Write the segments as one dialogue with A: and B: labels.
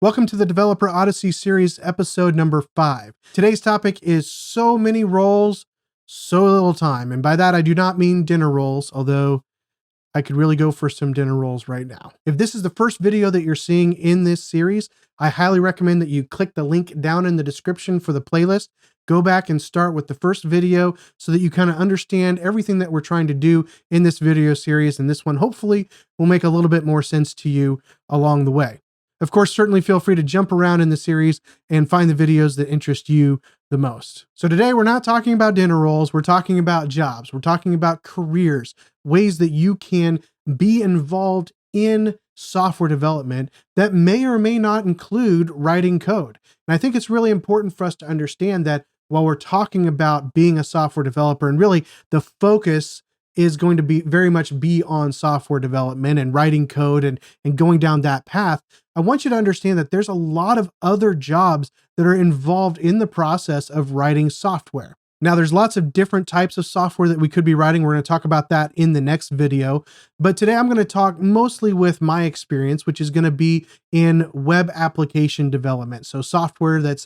A: Welcome to the Developer Odyssey series, episode number 5. Today's topic is so many roles, so little time. And by that, I do not mean dinner rolls, although I could really go for some dinner rolls right now. If this is the first video that you're seeing in this series, I highly recommend that you click the link down in the description for the playlist. Go back and start with the first video so that you kind of understand everything that we're trying to do in this video series. And this one hopefully will make a little bit more sense to you along the way. Of course, certainly feel free to jump around in the series and find the videos that interest you the most. So today we're not talking about dinner rolls, we're talking about jobs, we're talking about careers, ways that you can be involved in software development that may or may not include writing code. And I think it's really important for us to understand that while we're talking about being a software developer, and really the focus is going to be very much be on software development and writing code and going down that path, I want you to understand that there's a lot of other jobs that are involved in the process of writing software. Now, there's lots of different types of software that we could be writing. We're going to talk about that in the next video. But today I'm going to talk mostly with my experience, which is going to be in web application development. So software that's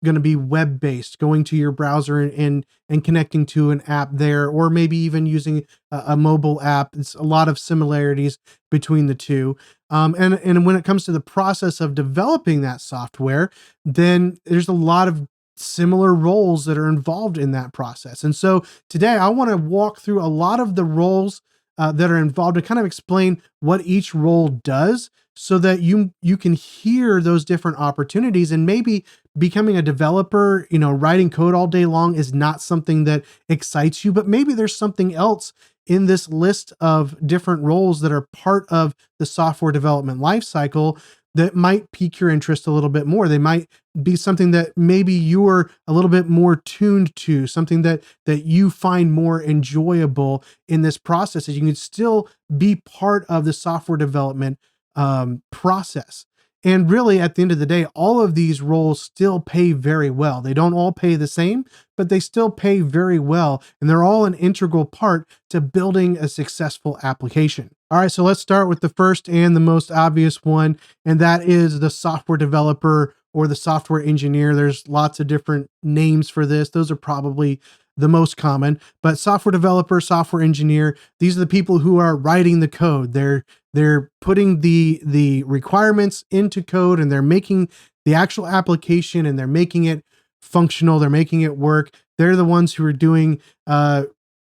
A: going to be web-based, going to your browser and connecting to an app there, or maybe even using a mobile app. It's a lot of similarities between the two. And when it comes to the process of developing that software, then there's a lot of similar roles that are involved in that process. And so today I want to walk through a lot of the roles that are involved and kind of explain what each role does so that you can hear those different opportunities. And maybe becoming a developer, writing code all day long is not something that excites you, but maybe there's something else in this list of different roles that are part of the software development lifecycle that might pique your interest a little bit more. They might be something that maybe you're a little bit more tuned to, something that you find more enjoyable in this process, as you can still be part of the software development process. And really, at the end of the day, all of these roles still pay very well. They don't all pay the same, but they still pay very well. And they're all an integral part to building a successful application. All right, so let's start with the first and the most obvious one, and that is the software developer or the software engineer. There's lots of different names for this. Those are probably the most common, but software developer, software engineer, these are the people who are writing the code. They're putting the requirements into code, and they're making the actual application, and they're making it functional. They're making it work. They're the ones who are doing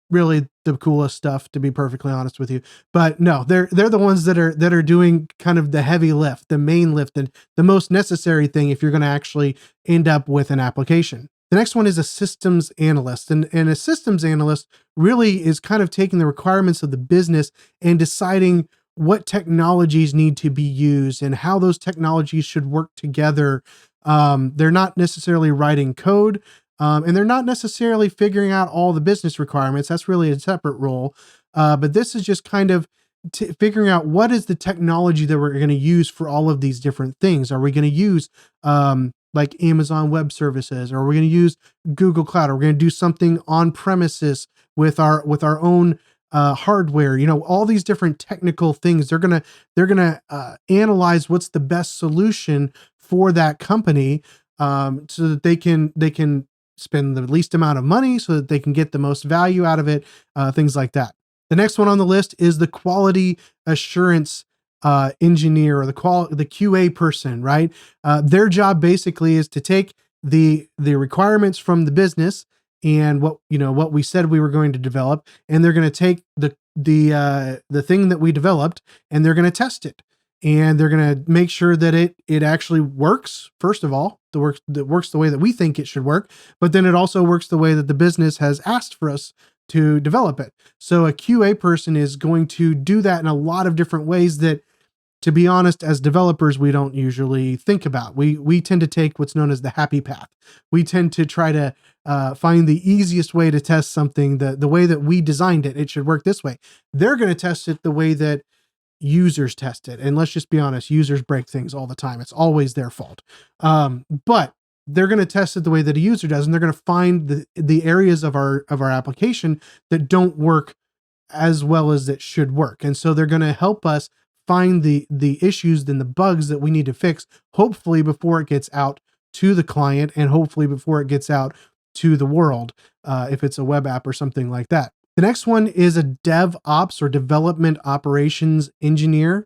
A: really the coolest stuff, to be perfectly honest with you. But no, they're the ones that are doing kind of the heavy lift, the main lift, and the most necessary thing if you're going to actually end up with an application. The next one is a systems analyst. And a systems analyst really is kind of taking the requirements of the business and deciding what technologies need to be used and how those technologies should work together. They're not necessarily writing code, and they're not necessarily figuring out all the business requirements. That's really a separate role. But this is just kind of figuring out what is the technology that we're going to use for all of these different things. Are we going to use like Amazon Web Services, or are we going to use Google Cloud? Or we're going to do something on premises with our own hardware? All these different technical things. They're gonna analyze what's the best solution for that company, so that they can spend the least amount of money, so that they can get the most value out of it. Things like that. The next one on the list is the quality assurance engineer, or the QA person, right? Their job basically is to take the requirements from the business and what we said we were going to develop, and they're going to take the thing that we developed, and they're going to test it, and they're going to make sure that it actually works. First of all, that works the way that we think it should work, but then it also works the way that the business has asked for us to develop it. So a QA person is going to do that in a lot of different ways that, to be honest, as developers, we don't usually think about. We tend to take what's known as the happy path. We tend to try to find the easiest way to test something, the way that we designed it. It should work this way. They're going to test it the way that users test it. And let's just be honest, users break things all the time. It's always their fault. But they're going to test it the way that a user does, and they're going to find the areas of our application that don't work as well as it should work. And so they're going to help us find the issues and the bugs that we need to fix, hopefully before it gets out to the client and hopefully before it gets out to the world, if it's a web app or something like that. The next one is a DevOps or development operations engineer.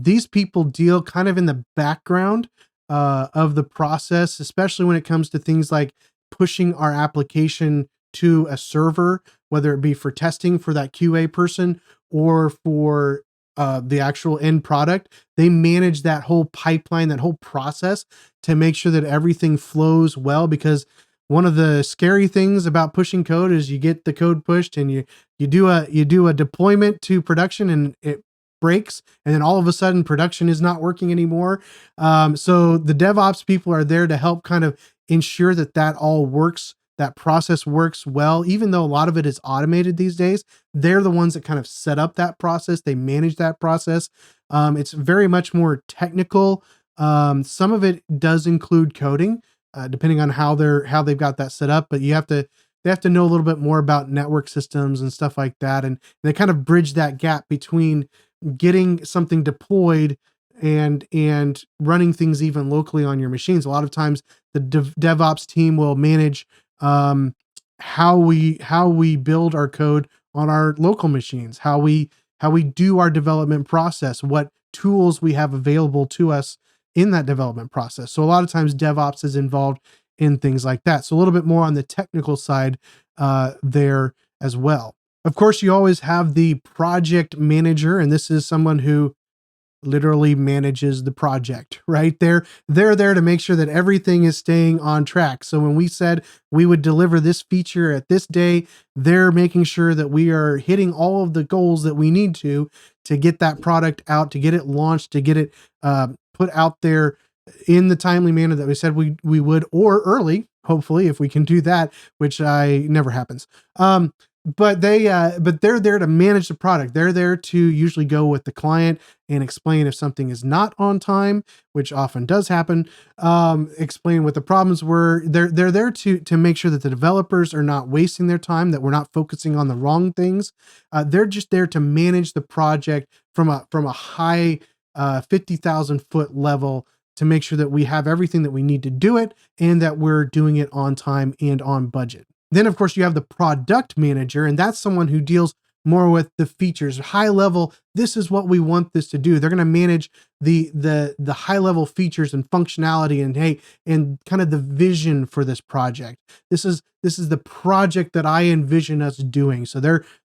A: These people deal kind of in the background of the process, especially when it comes to things like pushing our application to a server, whether it be for testing for that QA person or for the actual end product. They manage that whole pipeline, that whole process to make sure that everything flows well, because one of the scary things about pushing code is you get the code pushed and you do a deployment to production and it breaks, and then all of a sudden production is not working anymore. So the DevOps people are there to help kind of ensure that that all works, that process works well. Even though a lot of it is automated these days, they're the ones that kind of set up that process. They manage that process. It's very much more technical. Some of it does include coding, depending on how they've got that set up. But they have to know a little bit more about network systems and stuff like that, and they kind of bridge that gap between getting something deployed and running things even locally on your machines. A lot of times the DevOps team will manage how we build our code on our local machines, how we do our development process, what tools we have available to us in that development process. So a lot of times DevOps is involved in things like that. So a little bit more on the technical side there as well. Of course, you always have the project manager, and this is someone who literally manages the project, right? They're there to make sure that everything is staying on track. So when we said we would deliver this feature at this day, they're making sure that we are hitting all of the goals that we need to get that product out, to get it launched, to get it put out there in the timely manner that we said we would, or early, hopefully, if we can do that, which never happens. But they're there to manage the product. They're there to usually go with the client and explain if something is not on time, which often does happen. Explain what the problems were. They're there to make sure that the developers are not wasting their time, that we're not focusing on the wrong things. They're just there to manage the project from a high 50,000 foot level, to make sure that we have everything that we need to do it and that we're doing it on time and on budget. Then, of course, you have the product manager, and that's someone who deals more with the features, high level. This is what we want this to do. They're going to manage the high level features and functionality, and kind of the vision for this project. This is the project that I envision us doing. So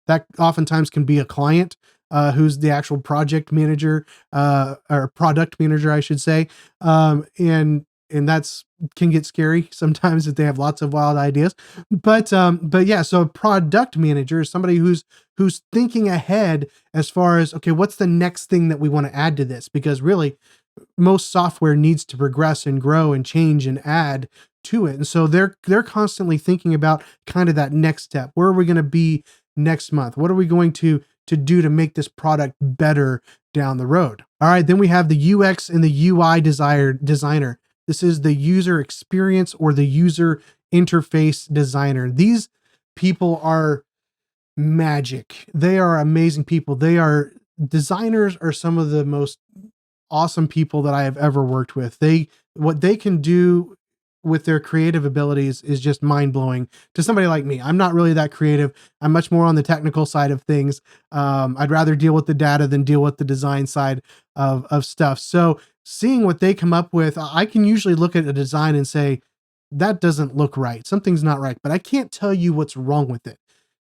A: that oftentimes can be a client who's the actual project manager, or product manager, I should say, and that's can get scary sometimes if they have lots of wild ideas. But yeah, so a product manager is somebody who's thinking ahead as far as, okay, what's the next thing that we want to add to this? Because really, most software needs to progress and grow and change and add to it. And so they're constantly thinking about kind of that next step. Where are we going to be next month? What are we going to do to make this product better down the road? All right, then we have the UX and the UI designer. This is the user experience or the user interface designer. These people are magic. They are amazing people. Designers are some of the most awesome people that I have ever worked with. What they can do with their creative abilities is just mind-blowing to somebody like me. I'm not really that creative. I'm much more on the technical side of things. I'd rather deal with the data than deal with the design side of stuff. So seeing what they come up with, I can usually look at a design and say, that doesn't look right. Something's not right, but I can't tell you what's wrong with it.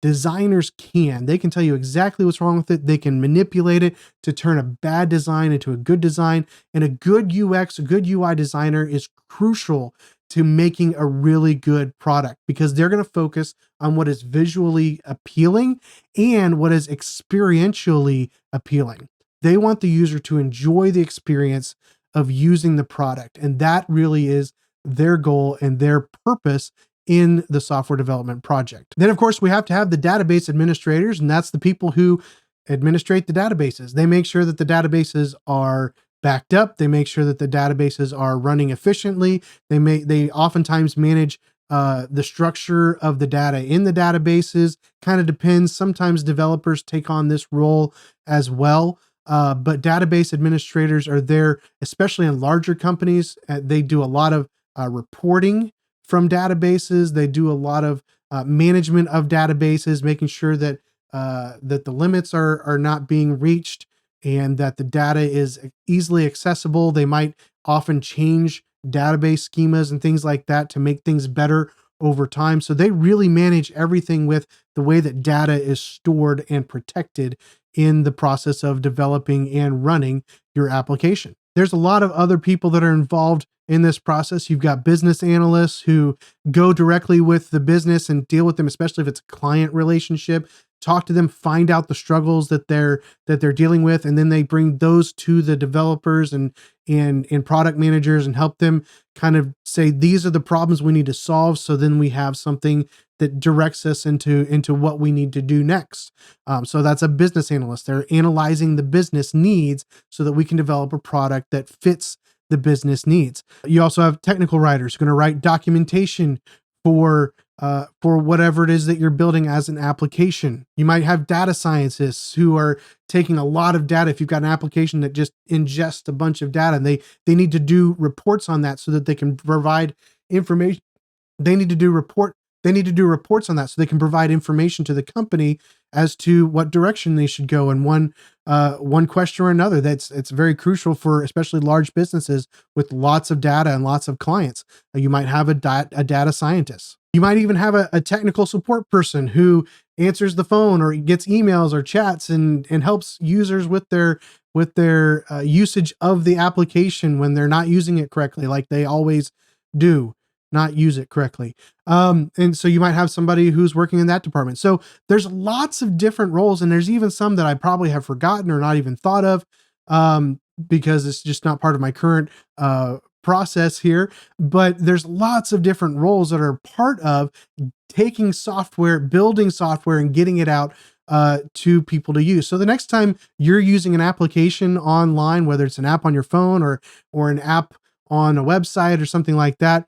A: Designers can. They can tell you exactly what's wrong with it. They can manipulate it to turn a bad design into a good design. And a good UX, a good UI designer is crucial to making a really good product, because they're going to focus on what is visually appealing and what is experientially appealing. They want the user to enjoy the experience of using the product. And that really is their goal and their purpose in the software development project. Then, of course, we have to have the database administrators, and that's the people who administrate the databases. They make sure that the databases are backed up. They make sure that the databases are running efficiently. They oftentimes manage the structure of the data in the databases. Kind of depends. Sometimes developers take on this role as well. but database administrators are there, especially in larger companies. They do a lot of reporting from databases. They do a lot of management of databases, making sure that that the limits are not being reached and that the data is easily accessible. They might often change database schemas and things like that to make things better over time. So they really manage everything with the way that data is stored and protected in the process of developing and running your application. There's a lot of other people that are involved in this process. You've got business analysts who go directly with the business and deal with them, especially if it's a client relationship. Talk to them, find out the struggles that they're dealing with, and then they bring those to the developers and product managers and help them kind of say, these are the problems we need to solve. So then we have something that directs us into what we need to do next. So that's a business analyst. They're analyzing the business needs so that we can develop a product that fits the business needs. You also have technical writers who are going to write documentation for whatever it is that you're building as an application. You might have data scientists who are taking a lot of data. If you've got an application that just ingests a bunch of data, and they need to do reports on that so that they can provide information. They need to do reports on that so they can provide information to the company as to what direction they should go in one question or another. It's very crucial for especially large businesses with lots of data and lots of clients. You might have a data scientist. You might even have a technical support person who answers the phone or gets emails or chats and helps users with their usage of the application when they're not using it correctly, like they always do not use it correctly. And so you might have somebody who's working in that department. So there's lots of different roles, and there's even some that I probably have forgotten or not even thought of because it's just not part of my current process here. But there's lots of different roles that are part of taking software, building software, and getting it out to people to use. So the next time you're using an application online, whether it's an app on your phone or an app on a website or something like that,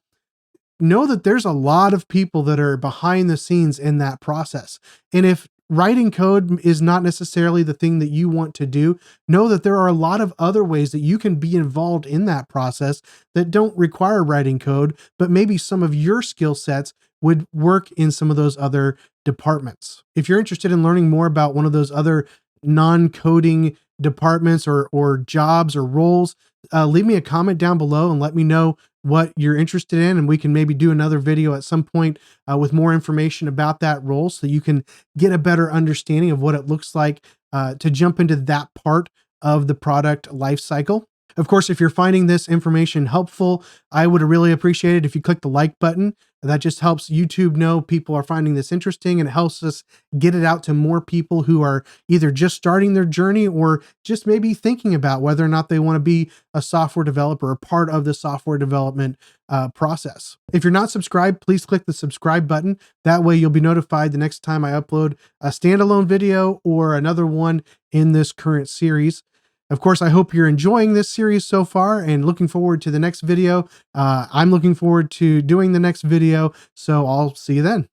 A: know that there's a lot of people that are behind the scenes in that process. And if writing code is not necessarily the thing that you want to do, know that there are a lot of other ways that you can be involved in that process that don't require writing code, but maybe some of your skill sets would work in some of those other departments. If you're interested in learning more about one of those other non-coding departments or jobs or roles, leave me a comment down below and let me know what you're interested in, and we can maybe do another video at some point with more information about that role so you can get a better understanding of what it looks like to jump into that part of the product lifecycle. Of course, if you're finding this information helpful, I would really appreciate it if you click the like button. That just helps YouTube know people are finding this interesting, and it helps us get it out to more people who are either just starting their journey or just maybe thinking about whether or not they want to be a software developer or part of the software development process. If you're not subscribed, please click the subscribe button. That way you'll be notified the next time I upload a standalone video or another one in this current series. Of course, I hope you're enjoying this series so far and looking forward to the next video. I'm looking forward to doing the next video, so I'll see you then.